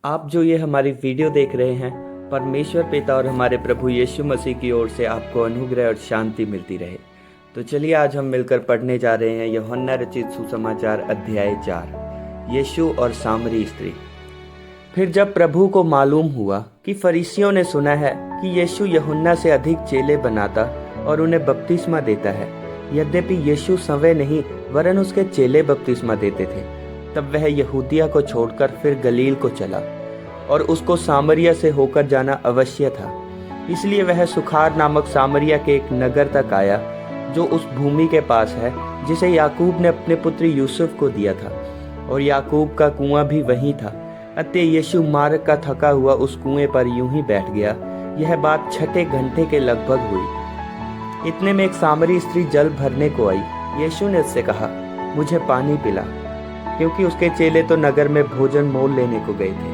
आप जो ये हमारी वीडियो देख रहे हैं, परमेश्वर पिता और हमारे प्रभु यीशु मसीह की ओर से आपको अनुग्रह और शांति मिलती रहे। तो चलिए आज हम मिलकर पढ़ने जा रहे हैं यूहन्ना रचित सुसमाचार अध्याय 4, यीशु और सामरी स्त्री। फिर जब प्रभु को मालूम हुआ कि फरीसियों ने सुना है कि यीशु यूहन्ना से अधिक चेले बनाता और उन्हें बपतिस्मा देता है, यद्यपि यीशु स्वयं नहीं वरन उसके चेले बपतिस्मा देते थे, तब वह यहूदिया को छोड़कर फिर गलील को चला और उसको सामरिया से होकर जाना अवश्य था। इसलिए वह सुखार नामक सामरिया के एक नगर तक आया जो उस भूमि के पास है जिसे याकूब ने अपने पुत्र यूसुफ को दिया था, और याकूब का कुआं भी वहीं था। अतः यीशु मार्ग का थका हुआ उस कुएं पर यूं ही बैठ गया। यह बात 6 घंटे के लगभग हुई। इतने में एक सामरी स्त्री जल भरने को आई। यीशु ने उससे कहा, मुझे पानी पिला, क्योंकि उसके चेले तो नगर में भोजन मोल लेने को गए थे।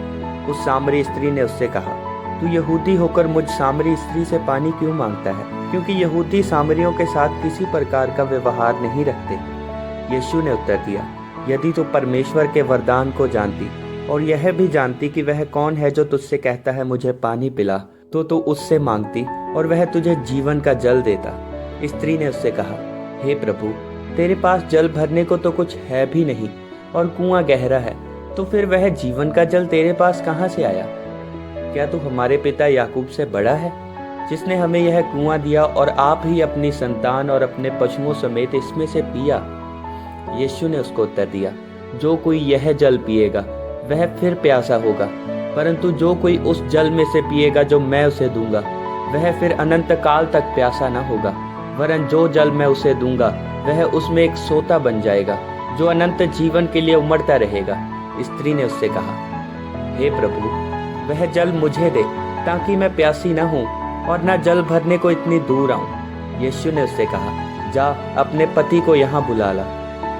उस सामरी स्त्री ने उससे कहा, तू यहूदी होकर मुझ सामरी स्त्री से पानी क्यों मांगता है? क्योंकि यहूदी सामरियों के साथ किसी प्रकार का व्यवहार नहीं रखते। यीशु ने उत्तर दिया, यदि तू परमेश्वर के वरदान को जानती और यह भी जानती कि वह कौन है जो तुझसे कहता है मुझे पानी पिला, तो तू उससे मांगती और वह तुझे जीवन का जल देता। स्त्री ने उससे कहा, हे प्रभु, तेरे पास जल भरने को तो कुछ है भी नहीं और कुआं गहरा है, तो फिर वह जीवन का जल तेरे पास कहाँ से आया? क्या तू हमारे पिता याकूब से बड़ा है, जिसने हमें यह कुआं दिया और आप ही अपनी संतान और अपने पशुओं समेत इसमें से पिया? यीशु ने उसको उत्तर दिया, जो कोई यह जल पिएगा वह फिर प्यासा होगा, परंतु जो कोई उस जल में से पिएगा जो मैं उसे दूंगा, वह फिर अनंत काल तक प्यासा न होगा, वरन जो जल मैं उसे दूंगा वह उसमें एक सोता बन जाएगा जो अनंत जीवन के लिए उमड़ता रहेगा। स्त्री ने उससे कहा, हे प्रभु, वह जल मुझे दे, ताकि मैं प्यासी न हूँ और न जल भरने को इतनी दूर आऊं। यीशु ने उससे कहा, जा अपने पति को यहाँ बुला ला।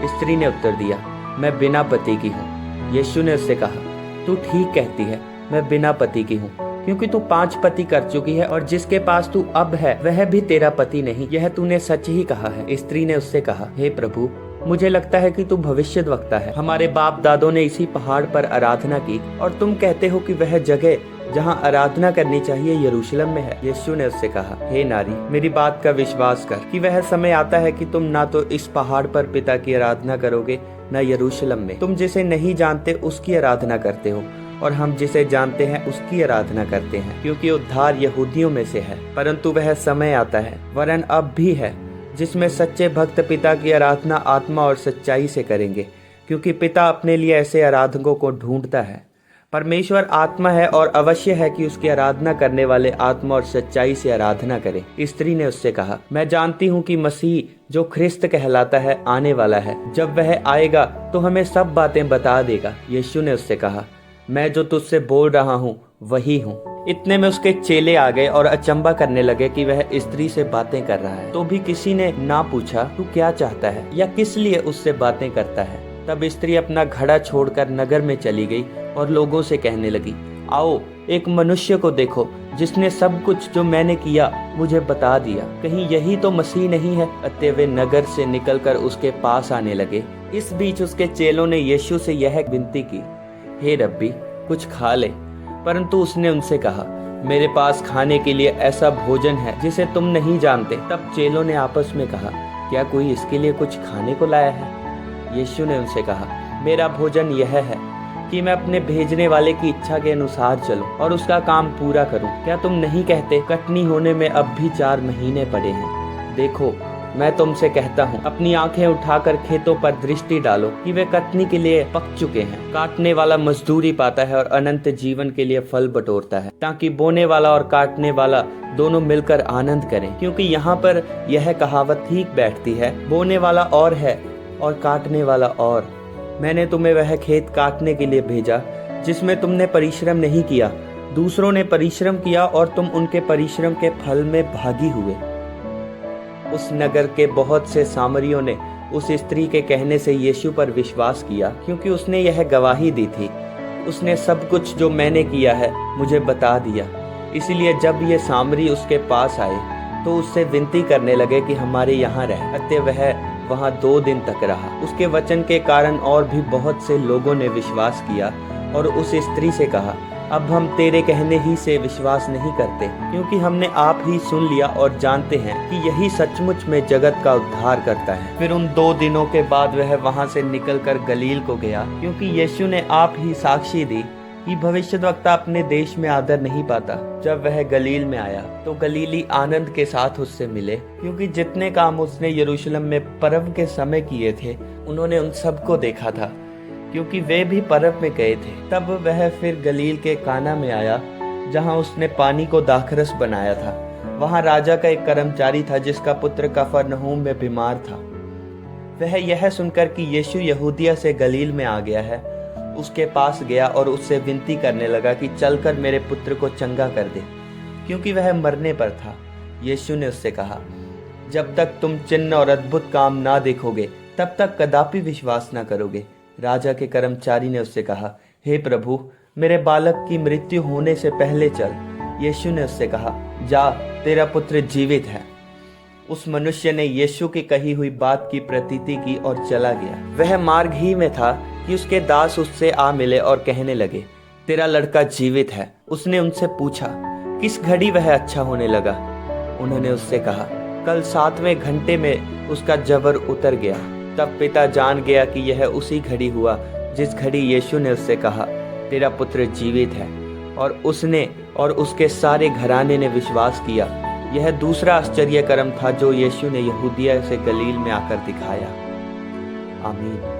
स्त्री ने उत्तर दिया, मैं बिना पति की हूँ। यीशु ने उससे कहा, तू ठीक कहती है, मैं बिना पति की हूँ, क्योंकि तू 5 पति कर चुकी है और जिसके पास तू अब है वह भी तेरा पति नहीं। यह तूने सच ही कहा है। स्त्री ने उससे कहा, हे प्रभु, मुझे लगता है कि तू भविष्यद्वक्ता है। हमारे बाप दादों ने इसी पहाड़ पर आराधना की और तुम कहते हो कि वह जगह जहाँ आराधना करनी चाहिए यरूशलेम में है। यीशु ने उससे कहा, हे नारी, मेरी बात का विश्वास कर कि वह समय आता है कि तुम ना तो इस पहाड़ पर पिता की आराधना करोगे न यरूशलेम में। तुम जिसे नहीं जानते उसकी आराधना करते हो और हम जिसे जानते हैं उसकी आराधना करते हैं, क्योंकि उद्धार यहूदियों में से है। परंतु वह समय आता है, वरन अब भी है, जिसमें सच्चे भक्त पिता की आराधना आत्मा और सच्चाई से करेंगे, क्योंकि पिता अपने लिए ऐसे आराधकों को ढूंढता है। परमेश्वर आत्मा है और अवश्य है कि उसकी आराधना करने वाले आत्मा और सच्चाई से आराधना करें। स्त्री ने उससे कहा, मैं जानती हूँ कि मसीह जो ख्रिस्त कहलाता है आने वाला है। जब वह आएगा तो हमें सब बातें बता देगा। यीशु ने उससे कहा, मैं जो तुझसे बोल रहा हूँ वही हूँ। इतने में उसके चेले आ गए और अचंबा करने लगे कि वह स्त्री से बातें कर रहा है। तो भी किसी ने ना पूछा, तू क्या चाहता है या किस लिए उससे बातें करता है। तब स्त्री अपना घड़ा छोड़कर नगर में चली गई और लोगों से कहने लगी, आओ एक मनुष्य को देखो जिसने सब कुछ जो मैंने किया मुझे बता दिया। कहीं यही तो मसीह नहीं है? अतः वे नगर से निकलकर उसके पास आने लगे। इस बीच उसके चेलों ने यीशु से यह विनती की, हे रब्बी, कुछ खा ले। परंतु उसने उनसे कहा, मेरे पास खाने के लिए ऐसा भोजन है जिसे तुम नहीं जानते। तब चेलों ने आपस में कहा, क्या कोई इसके लिए कुछ खाने को लाया है? यीशु ने उनसे कहा, मेरा भोजन यह है कि मैं अपने भेजने वाले की इच्छा के अनुसार चलूं और उसका काम पूरा करूं। क्या तुम नहीं कहते, कटनी होने में अब भी 4 महीने पड़े हैं? देखो, मैं तुमसे कहता हूँ, अपनी आंखें उठाकर खेतों पर दृष्टि डालो कि वे कटनी के लिए पक चुके हैं। काटने वाला मजदूरी पाता है और अनंत जीवन के लिए फल बटोरता है, ताकि बोने वाला और काटने वाला दोनों मिलकर आनंद करें। क्योंकि यहाँ पर यह कहावत ठीक बैठती है, बोने वाला और है और काटने वाला और। मैंने तुम्हें वह खेत काटने के लिए भेजा जिसमें तुमने परिश्रम नहीं किया। दूसरों ने परिश्रम किया और तुम उनके परिश्रम के फल में भागी हुए। उस नगर के बहुत से सामरियों ने उस स्त्री के कहने से यीशु पर विश्वास किया, क्योंकि उसने यह गवाही दी थी, उसने सब कुछ जो मैंने किया है मुझे बता दिया। इसलिए जब ये सामरी उसके पास आए तो उससे विनती करने लगे कि हमारे यहाँ रह। अतः वह वहाँ 2 दिन तक रहा। उसके वचन के कारण और भी बहुत से लोगों ने विश्वास किया और उस स्त्री से कहा, अब हम तेरे कहने ही से विश्वास नहीं करते, क्योंकि हमने आप ही सुन लिया और जानते हैं कि यही सचमुच में जगत का उद्धार करता है। फिर उन 2 दिनों के बाद वह वहां से निकलकर गलील को गया, क्योंकि यीशु ने आप ही साक्षी दी कि भविष्यद्वक्ता अपने देश में आदर नहीं पाता। जब वह गलील में आया तो गलीली आनंद के साथ उससे मिले, क्योंकि जितने काम उसने यरूशलेम में पर्व के समय किए थे उन्होंने उन सबको देखा था, क्योंकि वे भी पर्व में गए थे। तब वह फिर गलील के काना में आया, जहां उसने पानी को दाखरस बनाया था। वहां राजा का एक कर्मचारी था जिसका पुत्र कफरनहूम में बीमार था। वह यह सुनकर कि यीशु यहूदिया से गलील में आ गया है, उसके पास गया और उससे विनती करने लगा कि चलकर मेरे पुत्र को चंगा कर दे, क्योंकि वह मरने पर था। यीशु ने उससे कहा, जब तक तुम चिन्ह और अद्भुत काम ना देखोगे तब तक कदापि विश्वास ना करोगे। राजा के कर्मचारी ने उससे कहा, हे प्रभु, मेरे बालक की मृत्यु होने से पहले चल। यीशु ने उससे कहा, जा, तेरा पुत्र जीवित है। उस मनुष्य ने यीशु की कही हुई बात की प्रतीति की और चला गया। वह मार्ग ही में था कि उसके दास उससे आ मिले और कहने लगे, तेरा लड़का जीवित है। उसने उनसे पूछा, किस घड़ी वह अच्छा होने लगा? उन्होंने उससे कहा, कल 7वें घंटे में उसका जबर उतर गया। तब पिता जान गया कि यह उसी घड़ी हुआ जिस घड़ी यीशु ने उससे कहा, तेरा पुत्र जीवित है, और उसने और उसके सारे घराने ने विश्वास किया। यह दूसरा आश्चर्य कर्म था जो यीशु ने यहूदिया से गलील में आकर दिखाया। आमीन।